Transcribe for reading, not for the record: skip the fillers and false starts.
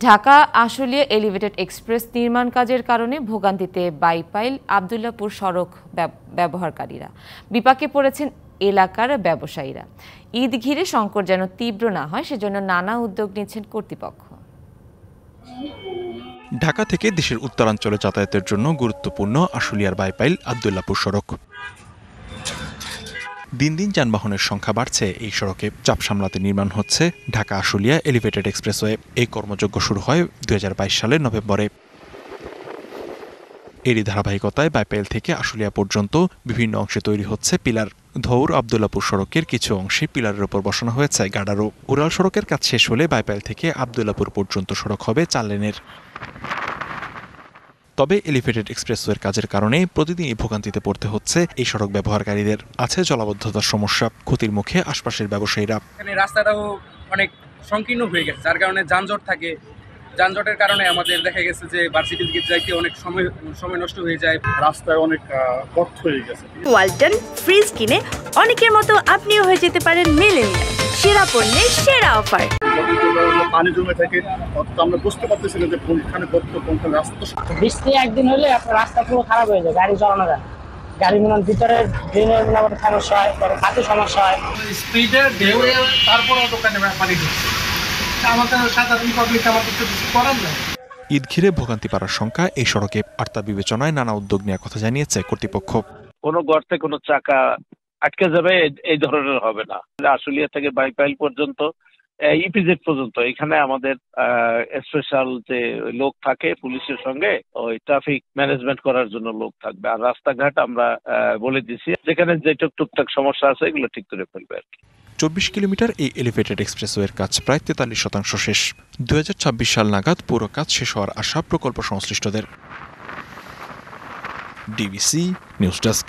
Dhaka Ashulia elevated express নির্মাণ কাজের কারণে ভোগান্তিতে বাইপাইল আবদুল্লাপুর সড়ক ব্যবহারকারীরা। বিপাকে পড়েছেন এলাকার ব্যবসায়ীরা। ঈদ ঘিরে সংকট যেন তীব্র না হয় সেজন্য নানা উদ্যোগ নিচ্ছেন কর্তৃপক্ষ। ঢাকা থেকে দেশের উত্তরাঞ্চলে যাতায়াতের জন্য গুরুত্বপূর্ণ আশুলিয়ার বাইপাইল আবদুল্লাপুর সড়ক। দিন দিন যানবাহনের সংখ্যা বাড়ছে এই সড়কে। চাপ সামলাতে নির্মাণ হচ্ছে ঢাকা আশুলিয়া এলিভেটেড এক্সপ্রেসওয়ে। এই কর্মযজ্ঞ শুরু হয় ২০২২ সালের নভেম্বরে। এরই ধারাবাহিকতায় বাইপাইল থেকে আশুলিয়া পর্যন্ত বিভিন্ন অংশে তৈরি হচ্ছে পিলার। ধৌর আবদুল্লাপুর সড়কের কিছু অংশে পিলারের ওপর বসানো হয়েছে গার্ডারও। উড়াল সড়কের কাজ শেষ হলে বাইপাইল থেকে আবদুল্লাপুর পর্যন্ত সড়ক হবে ৪ লেনের। তবে এলিভেটেড এক্সপ্রেসওয়ের কাজের কারণে প্রতিদিনই ভোগান্তিতে পড়তে হচ্ছে এই সড়ক ব্যবহারকারীদের। আছে জলাবদ্ধতার সমস্যা, ক্ষতির মুখে আশপাশের ব্যবসায়ীরা। এখানে রাস্তাটাও অনেক সংকীর্ণ হয়ে গেছে, যার কারণে যানজট থাকে। যানজটের কারণে আমাদের দেখা গেছে যে ভার্সিটির দিকে যাইতে অনেক সময় নষ্ট হয়ে যায়। রাস্তায় অনেক গর্ত হয়ে গেছে। ওয়ালটন ফ্রিজ কিনে অনেকের মতো আপনিও হয়ে যেতে পারেন মিলেনিয়াল। সেরা পণ্যের সেরা অফার। পানি জমে থাকে, আমরা বুঝতে পারতেছি না যে কোনখানে গর্ত, কোনখানে রাস্তা। বৃষ্টি একদিন হলে আপনার রাস্তা পুরো খারাপ হয়ে যায়, গাড়ি চালানো যায়। গাড়ি ভিতরে ড্রেনের সমস্যা হয়, হাতে সমস্যা হয়। স্পিডে ঢেউয়ে তারপরে দোকানে পানি ঢুকছে। আমাদের সাধারণ পাবলিক আমাদের কিছু করার নাই। ঈদ ঘিরে ভোগান্তি পারার সংখ্যা এই সড়কে। আর তা বিবেচনায় নানা উদ্যোগ নেওয়ার কথা জানিয়েছে কর্তৃপক্ষ। কোনো গর্তে কোনো চাকা আটকে যাবে এই ধরনের হবে না। আশুলিয়া থেকে বাইপাইল পর্যন্ত, ইপিজেড পর্যন্ত এখানে আমাদের স্পেশাল যে লোক থাকে পুলিশের সঙ্গে, ওই ট্রাফিক ম্যানেজমেন্ট করার জন্য লোক থাকবে। আর রাস্তাঘাট আমরা বলে দিছি, যেখানে যে টুকটাক সমস্যা আছে এগুলো ঠিক করে ফেলবে আর কি। ২৪ কিলোমিটার এই এলিভেটেড এক্সপ্রেসওয়ের কাজ প্রায় ৪৩% শেষ। ২০২৬ সাল নাগাদ পুরো কাজ শেষ হওয়ার আশা প্রকল্প সংশ্লিষ্টদের। DBC news desk.